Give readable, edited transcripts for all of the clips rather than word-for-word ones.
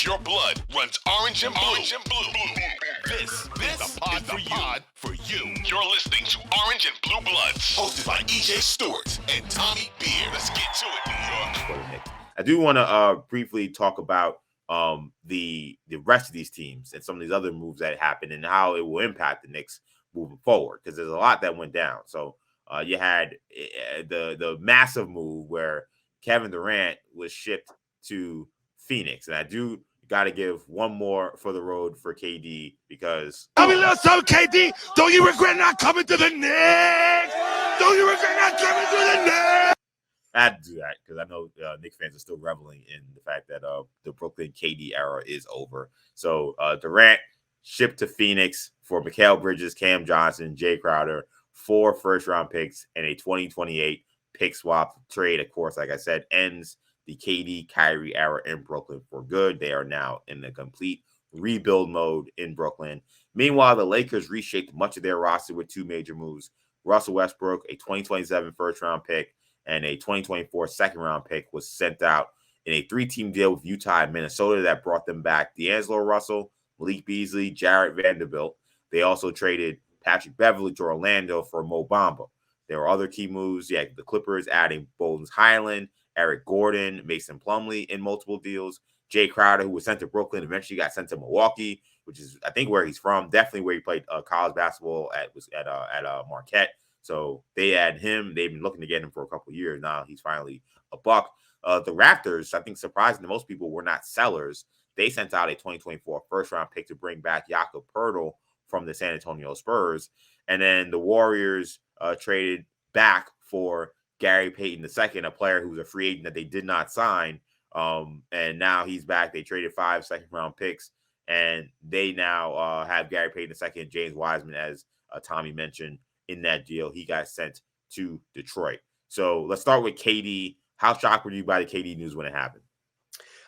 If your blood runs orange and blue, this is the pod for you. You're listening to Orange and Blue Bloods, hosted by EJ Stewart and Tommy Beer. Let's get to it, New York. I do want to briefly talk about the rest of these teams and some of these other moves that happened and how it will impact the Knicks moving forward, because there's a lot that went down. So you had the massive move where Kevin Durant was shipped to Phoenix, and I do got to give one more for the road for KD, because I mean, little something, KD. Don't you regret not coming to the Knicks? Don't you regret not coming to the Knicks? I had to do that because I know Knicks fans are still reveling in the fact that the Brooklyn KD era is over. So Durant shipped to Phoenix for Mikal Bridges, Cam Johnson, Jay Crowder, 4 first-round picks, and a 2028 pick swap trade. Of course, like I said, ends the KD Kyrie era in Brooklyn for good. They are now in the complete rebuild mode in Brooklyn. Meanwhile, the Lakers reshaped much of their roster with 2 major moves. Russell Westbrook, a 2027 first-round pick, and a 2024 second-round pick was sent out in a 3-team deal with Utah and Minnesota that brought them back D'Angelo Russell, Malik Beasley, Jarrett Vanderbilt. They also traded Patrick Beverley to Orlando for Mo Bamba. There were other key moves. Yeah, the Clippers adding Bones Highland, Eric Gordon, Mason Plumlee in multiple deals. Jay Crowder, who was sent to Brooklyn, eventually got sent to Milwaukee, which is, I think, where he's from. Definitely where he played college basketball at Marquette. So they had him. They've been looking to get him for a couple of years now. He's finally a buck. The Raptors, I think, surprising to most people, were not sellers. They sent out a 2024 first-round pick to bring back Jakob Poeltl from the San Antonio Spurs. And then the Warriors traded back for Gary Payton II, a player who was a free agent that they did not sign. And now he's back. They traded 5 second-round picks, and they now have Gary Payton II and James Wiseman, as Tommy mentioned, in that deal. He got sent to Detroit. So let's start with KD. How shocked were you by the KD news when it happened?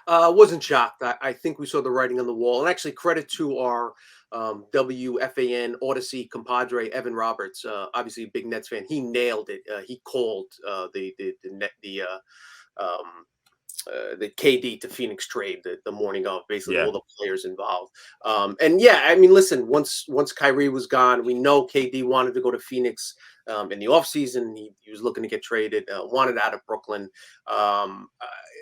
Wasn't shocked. I think we saw the writing on the wall. And actually, credit to our WFAN Odyssey compadre Evan Roberts, obviously a big Nets fan. He nailed it. He called the KD to Phoenix trade the morning of, basically all the players involved. And yeah, I mean, listen, once Kyrie was gone, we know KD wanted to go to Phoenix in the offseason. He was looking to get traded, wanted out of Brooklyn.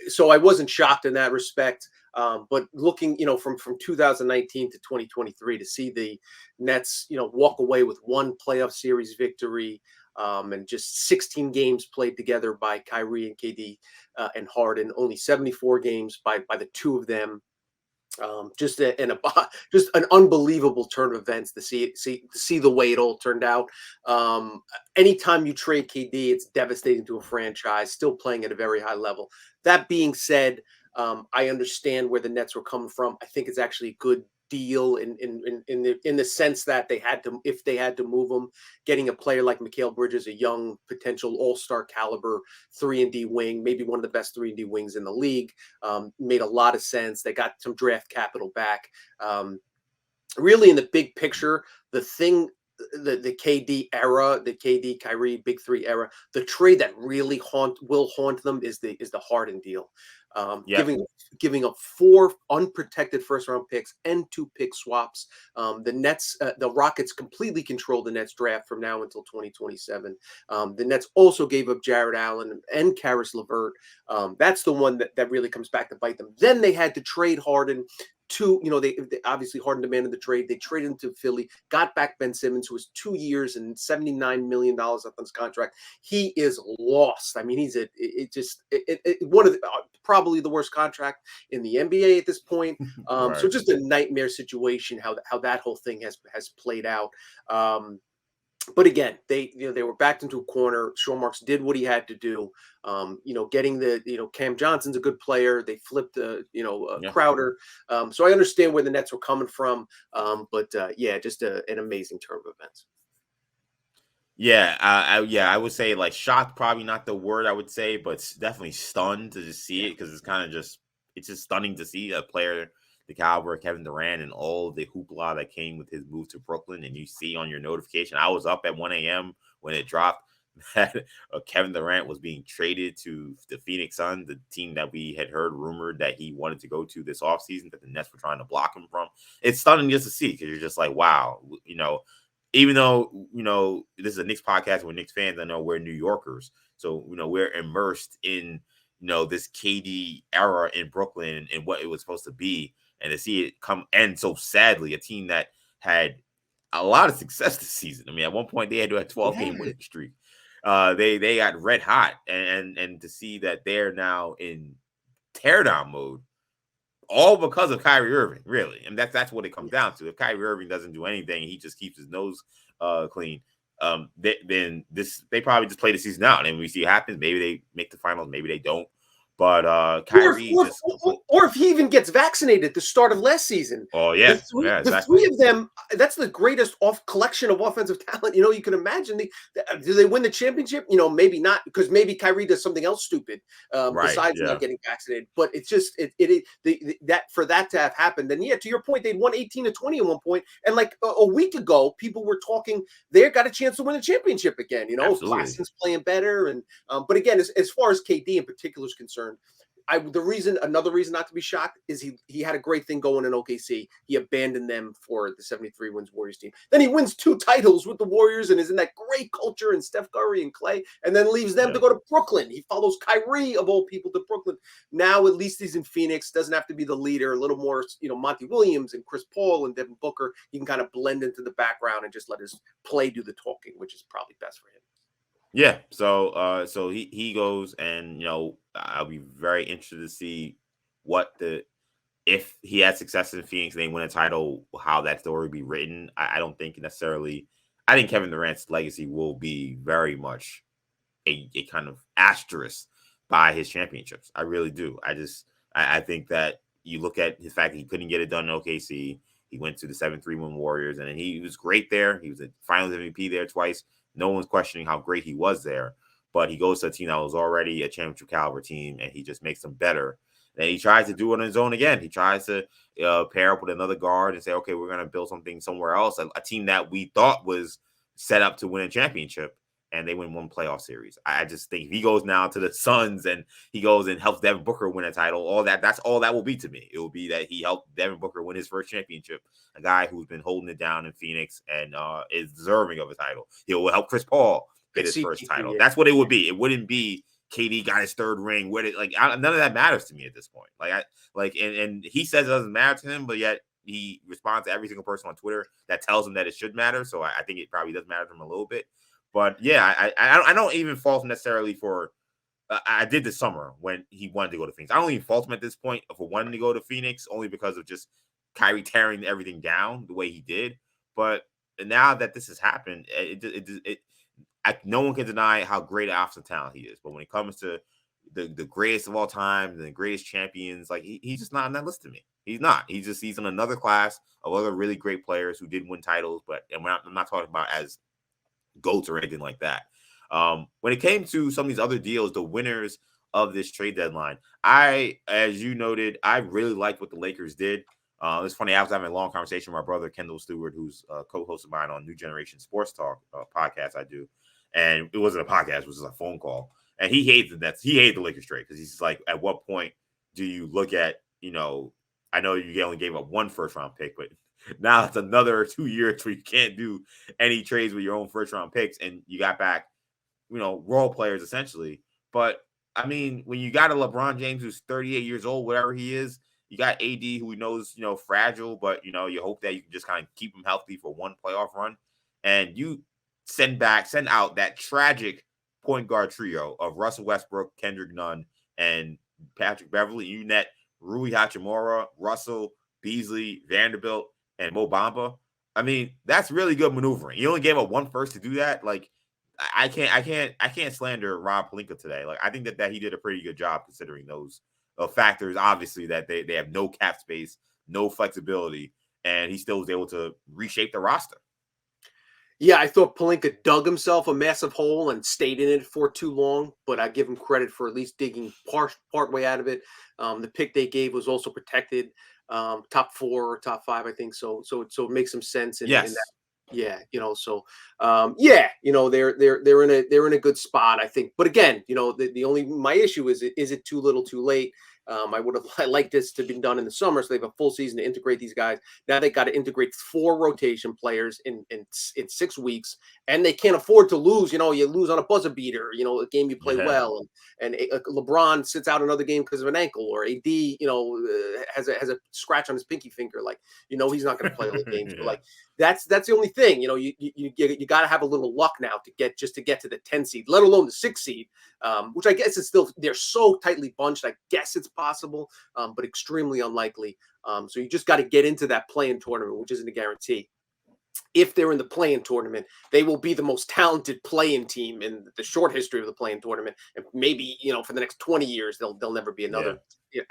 So I wasn't shocked in that respect. But looking, from 2019 to 2023, to see the Nets, walk away with 1 playoff series victory, and just 16 games played together by Kyrie and KD and Harden, only 74 games by the 2 of them. Just an unbelievable turn of events to see the way it all turned out. Anytime you trade KD, it's devastating to a franchise still playing at a very high level. That being said, I understand where the Nets were coming from. I think it's actually a good deal in the sense that if they had to move him, getting a player like Mikal Bridges, a young potential all-star caliber 3-and-D wing, maybe one of the best 3-and-D wings in the league, made a lot of sense. They got some draft capital back. Really, in the big picture, the KD era, the KD Kyrie Big 3 era, the trade that really will haunt them is the Harden deal. Giving up 4 unprotected first-round picks and 2 pick swaps. The Rockets completely control the Nets draft from now until 2027. The Nets also gave up Jared Allen and Karis LeVert. That's the one that really comes back to bite them. Then they had to trade Harden they obviously Harden demanded the trade. They traded him to Philly, got back Ben Simmons, who was 2 years and $79 million left on his contract. He is lost. I mean, he's one of the, probably the worst contract in the NBA at this point. Right. So just a nightmare situation how that whole thing has played out. But again, they were backed into a corner. Sean Marks did what he had to do. Getting Cam Johnson's a good player. They flipped Crowder. So I understand where the Nets were coming from. But just an amazing turn of events. Yeah, I would say like shocked, probably not the word I would say, but definitely stunned to just see it, because it's just stunning to see a player the caliber of Kevin Durant and all the hoopla that came with his move to Brooklyn. And you see on your notification, I was up at 1 a.m. when it dropped. that Kevin Durant was being traded to the Phoenix Suns, the team that we had heard rumored that he wanted to go to this offseason, that the Nets were trying to block him from. It's stunning just to see, because you're just like, wow, even though, this is a Knicks podcast with Knicks fans, I know we're New Yorkers. So, we're immersed in, this KD era in Brooklyn and what it was supposed to be. And to see it come end so sadly, a team that had a lot of success this season. I mean, at one point they had a 12-game winning streak. They got red hot, and to see that they're now in teardown mode, all because of Kyrie Irving, really. And that's what it comes down to. If Kyrie Irving doesn't do anything, he just keeps his nose clean. Then they probably just play the season out, and we see what happens. Maybe they make the finals, maybe they don't. But Kyrie or if he even gets vaccinated at the start of last season. Oh yeah, the three of them. That's the greatest collection of offensive talent. You can imagine. Do they win the championship? Maybe not, because maybe Kyrie does something else stupid besides not getting vaccinated. But it's just that for that to have happened. And to your point, they'd won 18-20 at one point, and like a week ago, people were talking they got a chance to win the championship again. Claxton's playing better, and but again, as far as KD in particular is concerned. Another reason not to be shocked is he had a great thing going in OKC. He abandoned them for the 73 wins Warriors team. Then he wins 2 titles with the Warriors and is in that great culture and Steph Curry and Clay, and then leaves them to go to Brooklyn. He follows Kyrie of all people to Brooklyn. Now at least he's in Phoenix. Doesn't have to be the leader. A little more, Monty Williams and Chris Paul and Devin Booker. He can kind of blend into the background and just let his play do the talking, which is probably best for him. Yeah, so he goes, and I'll be very interested to see if he had success in Phoenix and they win a title, how that story will be written. I don't think necessarily. I think Kevin Durant's legacy will be very much a kind of asterisk by his championships. I really do. I think that you look at his fact that he couldn't get it done in OKC. He went to the 7-3 win Warriors, and he was great there. He was a Finals MVP there twice. No one's questioning how great he was there, but he goes to a team that was already a championship caliber team, and he just makes them better. And he tries to do it on his own again. He tries to pair up with another guard and say, okay, we're going to build something somewhere else. A team that we thought was set up to win a championship, and they win one playoff series. I just think if he goes now to the Suns and he goes and helps Devin Booker win a title, that's all that will be to me. It will be that he helped Devin Booker win his first championship, a guy who's been holding it down in Phoenix and is deserving of a title. He will help Chris Paul get his first title. Yeah. That's what it would be. It wouldn't be KD got his third ring. None of that matters to me at this point. And he says it doesn't matter to him, but yet he responds to every single person on Twitter that tells him that it should matter. So I think it probably does matter to him a little bit. But yeah, I don't even fault him necessarily for. I did this summer when he wanted to go to Phoenix. I don't even fault him at this point for wanting to go to Phoenix, only because of just Kyrie tearing everything down the way he did. But now that this has happened, no one can deny how great an offensive talent he is. But when it comes to the greatest of all time and the greatest champions, he's just not on that list to me. He's not. He's in another class of other really great players who did win titles. I'm not talking about as GOATs or anything like that. When it came to some of these other deals, the winners of this trade deadline, as you noted, I really liked what the Lakers did. It's funny, I was having a long conversation with my brother, Kendall Stewart, who's a co-host of mine on New Generation Sports Talk podcast I do. And it wasn't a podcast, it was just a phone call. And he hates the Nets. He hates the Lakers trade because he's like, at what point do you look at, I know you only gave up 1 first-round pick, but now it's another 2 years where you can't do any trades with your own first-round picks, and you got back, role players essentially. But I mean, when you got a LeBron James who's 38 years old, whatever he is, you got AD who knows, fragile, but you hope that you can just kind of keep him healthy for one playoff run, and you send out that tragic point guard trio of Russell Westbrook, Kendrick Nunn, and Patrick Beverly. You net Rui Hachimura, Russell, Beasley, Vanderbilt, and Mo Bamba. I mean, that's really good maneuvering. You only gave up 1 first to do that. I can't slander Rob Pelinka today. I think that he did a pretty good job considering those factors. Obviously, that they have no cap space, no flexibility, and he still was able to reshape the roster. Yeah, I thought Pelinka dug himself a massive hole and stayed in it for too long, but I give him credit for at least digging part way out of it. The pick they gave was also protected, top 4 or top 5, I think. So it makes some sense in that Yeah, so yeah, they're in a good spot, I think. But again, the only my issue is it too little, too late? I would have liked this to be done in the summer, so they have a full season to integrate these guys. Now they got to integrate 4 rotation players in 6 weeks, and they can't afford to lose. You lose on a buzzer beater. A game you play Yeah. well, and LeBron sits out another game because of an ankle, or AD, has a scratch on his pinky finger. Like, he's not going to play all the games. But Yeah. like, that's the only thing. You got to have a little luck now to get to the 10 seed, let alone the 6 seed, which I guess is still, they're so tightly bunched. I guess it's possible, but extremely unlikely. So you just got to get into that play-in tournament, which isn't a guarantee. If they're in the play-in tournament, they will be the most talented play-in team in the short history of the play-in tournament, and maybe for the next 20 years they'll never be another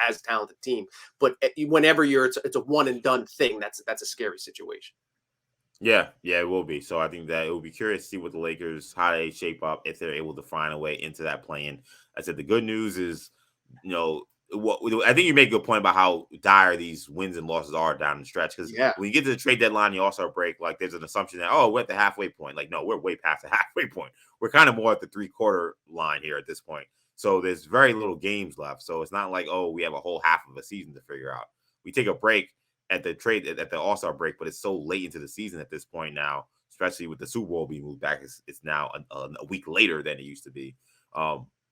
as talented team. But whenever it's a one and done thing, that's a scary situation. Yeah, it will be. So I think that it will be curious to see what the Lakers, how they shape up, if they're able to find a way into that play-in. I said the good news is, what I think you make a good point about how dire these wins and losses are down the stretch. Because when you get to the trade deadline, the All-Star break, like there's an assumption that we're at the halfway point. Like, no, we're way past the halfway point. We're kind of more at the 3/4 line here at this point. So there's very little games left. So it's not like we have a whole half of a season to figure out. We take a break at the All-Star break, but it's so late into the season at this point now, especially with the Super Bowl being moved back. It's now a week later than it used to be.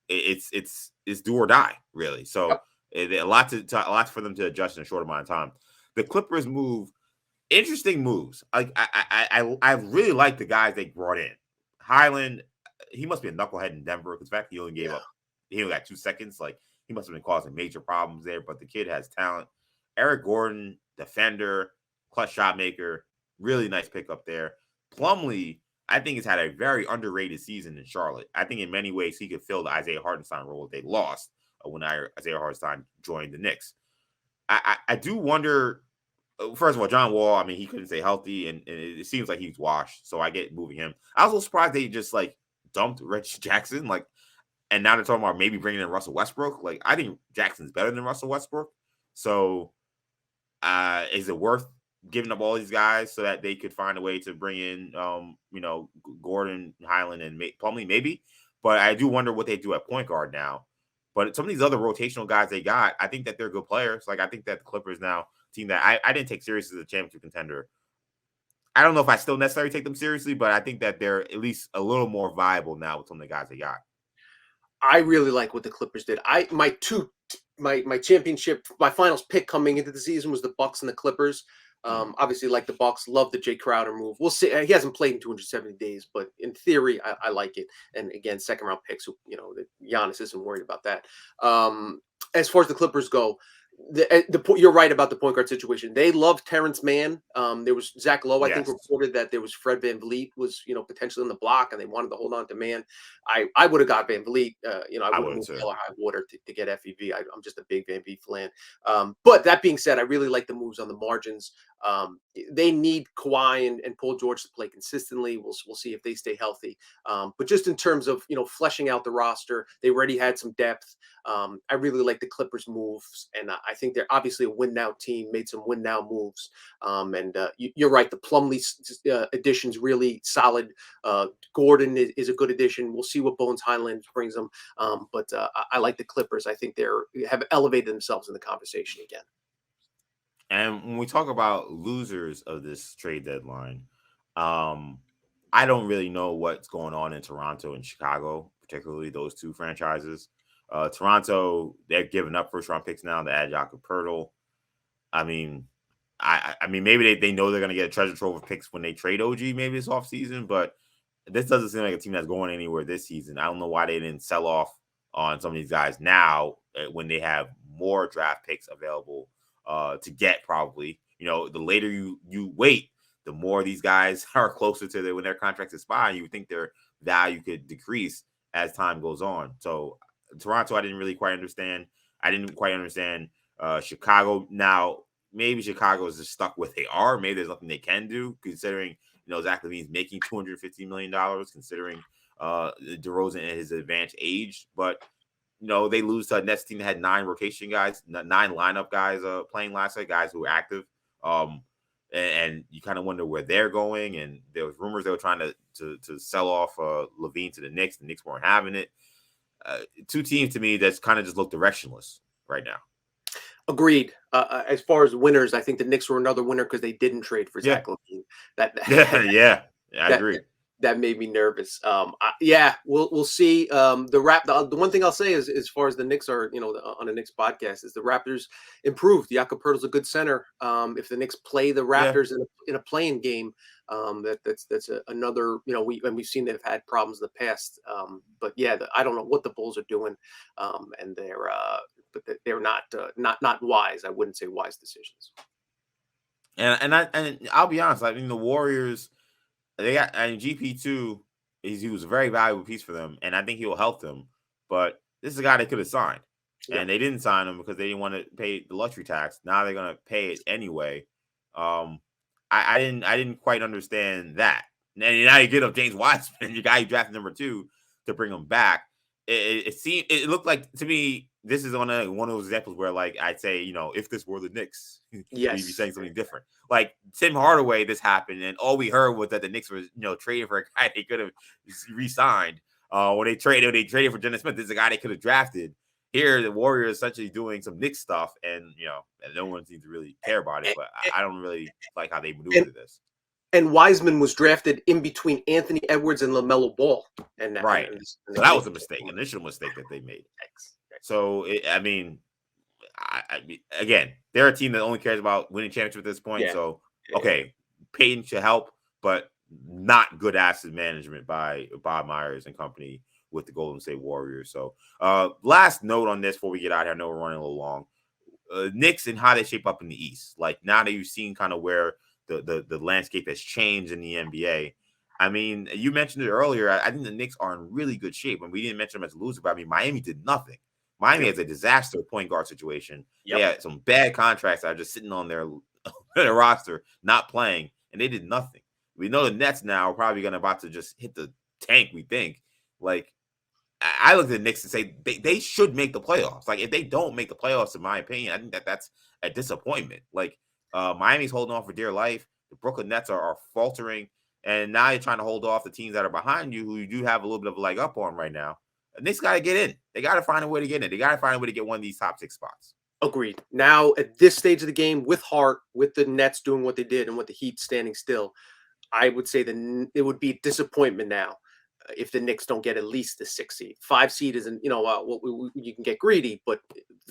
It's do or die, really. So a lot for them to adjust in a short amount of time. The Clippers interesting moves. I really like the guys they brought in. Highland, he must be a knucklehead in Denver because the fact he only got 2 seconds. Like, he must have been causing major problems there. But the kid has talent. Eric Gordon, defender, clutch shot maker, really nice pickup there. Plumlee, I think, has had a very underrated season in Charlotte. I think in many ways he could fill the Isaiah Hartenstein role they lost when Isaiah Hartenstein joined the Knicks. I do wonder. First of all, John Wall, I mean, he couldn't stay healthy, and it seems like he's washed. So I get moving him. I was a little surprised they just dumped Reggie Jackson, and now they're talking about maybe bringing in Russell Westbrook. Like, I think Jackson's better than Russell Westbrook. So is it worth giving up all these guys so that they could find a way to bring in, Gordon, Highland, and Plumlee, maybe? But I do wonder what they do at point guard now. But some of these other rotational guys they got, I think that they're good players. Like, I think that the Clippers now, team that I didn't take seriously as a championship contender. I don't know if I still necessarily take them seriously, but I think that they're at least a little more viable now with some of the guys they got. I really like what the Clippers did. My championship, my finals pick coming into the season was the Bucks and the Clippers. Obviously, like the Bucks, love the Jay Crowder move. We'll see. He hasn't played in 270 days, but in theory, I like it. And again, second round picks. Giannis isn't worried about that. As far as the Clippers go, you're right about the point guard situation. They love Terrence Mann. There was Zach Lowe, I think, reported that there was Fred VanVleet was, potentially in the block, and they wanted to hold on to Mann. I would have got VanVleet. I would have moved hell or high water to get FEV. I'm just a big VanVleet fan. But that being said, I really like the moves on the margins. They need Kawhi and Paul George to play consistently. We'll see if they stay healthy. But just in terms of fleshing out the roster, they already had some depth. I really like the Clippers moves, and I think they're obviously a win now team. Made some win now moves, and you're right. The Plumlee addition's really solid. Gordon is a good addition. We'll see what Bones Highland brings them, but I like the Clippers. I think have elevated themselves in the conversation again. And when we talk about losers of this trade deadline, I don't really know what's going on in Toronto and Chicago, particularly those two franchises. Toronto, they're giving up first round picks now to add Jakob Poeltl. I mean, I mean, maybe they know they're going to get a treasure trove of picks when they trade OG maybe this offseason, but this doesn't seem like a team that's going anywhere this season. I don't know why they didn't sell off on some of these guys now when they have more draft picks available to get. Probably, the later you wait, the more these guys are closer to when their contracts expire. You would think their value could decrease as time goes on. So Toronto, I didn't quite understand. Chicago. Now, maybe Chicago is just stuck where they are. Maybe there's nothing they can do, considering Zach LaVine's making $250 million, considering DeRozan at his advanced age. But they lose to a Nets team that had 9 rotation guys, 9 lineup guys playing last night, guys who were active. and you kind of wonder where they're going. And there was rumors they were trying to sell off Levine to the Knicks. The Knicks weren't having it. Two teams to me that's kind of just look directionless right now. Agreed. As far as winners, I think the Knicks were another winner because they didn't trade for Zach Levine. Yeah, I agree. That made me nervous. We'll see. The one thing I'll say is, as far as the Knicks are, on the Knicks podcast, is the Raptors improved. Jakob Poeltl's a good center. If the Knicks play the Raptors in a playing game, that's another. We've seen they've had problems in the past. I don't know what the Bulls are doing, and they're not wise. I wouldn't say wise decisions. And I'll be honest. I mean, the Warriors. They got GP2. He was a very valuable piece for them, and I think he will help them. But this is a guy they could have signed, and they didn't sign him because they didn't want to pay the luxury tax. Now they're going to pay it anyway. I didn't quite understand that. And now you get up James Wiseman, the guy you drafted number 2, to bring him back. It looked like to me this is one of those examples where, like, I'd say, if this were the Knicks, we'd be saying something different. Like Tim Hardaway, this happened, and all we heard was that the Knicks were, trading for a guy they could have re-signed. When they traded for Dennis Smith. This is a guy they could have drafted. Here, the Warriors essentially doing some Knicks stuff, and and no one seems to really care about it. But I don't really like how they maneuvered this. And Wiseman was drafted in between Anthony Edwards and LaMelo Ball. So that was a mistake, an initial mistake that they made. So, again, they're a team that only cares about winning championship at this point. Yeah. So, okay, Payton should help, but not good asset management by Bob Myers and company with the Golden State Warriors. So, last note on this before we get out here. I know we're running a little long. Knicks and how they shape up in the East. Like, now that you've seen kind of where the landscape has changed in the NBA. I mean, you mentioned it earlier. I think the Knicks are in really good shape, and we didn't mention them as a loser, but I mean, Miami did nothing. Miami has a disaster point guard situation. Yep. They had some bad contracts that are just sitting on their roster, not playing, and they did nothing. We know the Nets now are probably about to just hit the tank, we think. Like, I look at the Knicks and say they should make the playoffs. Like, if they don't make the playoffs, in my opinion, I think that's a disappointment. Like, Miami's holding on for dear life. The Brooklyn Nets are faltering. And now you're trying to hold off the teams that are behind you who you do have a little bit of a leg up on right now. And Knicks got to get in. They got to find a way to get in. They got to find a way to get one of these top 6 spots. Agreed. Now, at this stage of the game, with Hart, with the Nets doing what they did and with the Heat standing still, I would say it would be a disappointment now if the Knicks don't get at least the 6 seed. 5 seed isn't, you can get greedy, but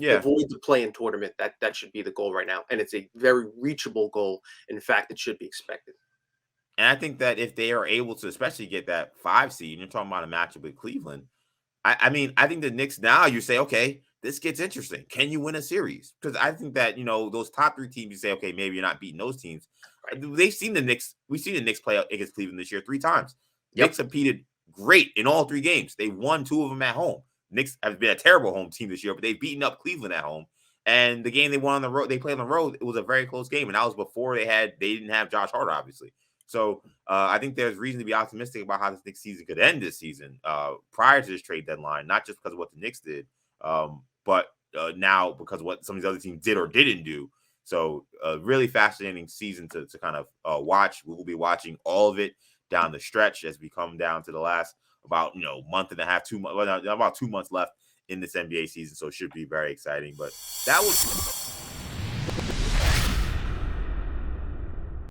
avoid the play-in tournament. That should be the goal right now. And it's a very reachable goal. In fact, it should be expected. And I think that if they are able to especially get that 5 seed, and you're talking about a matchup with Cleveland, I think the Knicks now, you say, okay, this gets interesting. Can you win a series? Because I think that, those top 3 teams, you say, okay, maybe you're not beating those teams. Right. They've seen the Knicks. We've seen the Knicks play against Cleveland this year 3 times. Knicks competed great in all 3 games. They won 2 of them at home. Knicks have been a terrible home team this year, but they've beaten up Cleveland at home. And the game they won on the road, they played on the road. It was a very close game. And that was before they didn't have Josh Hart, obviously. So I think there's reason to be optimistic about how this Knicks season could end this season prior to this trade deadline, not just because of what the Knicks did, but now because of what some of these other teams did or didn't do. So really fascinating season to kind of watch. We will be watching all of it down the stretch as we come down to the last about month and a half, 2 months, about 2 months left in this NBA season. So it should be very exciting. But that was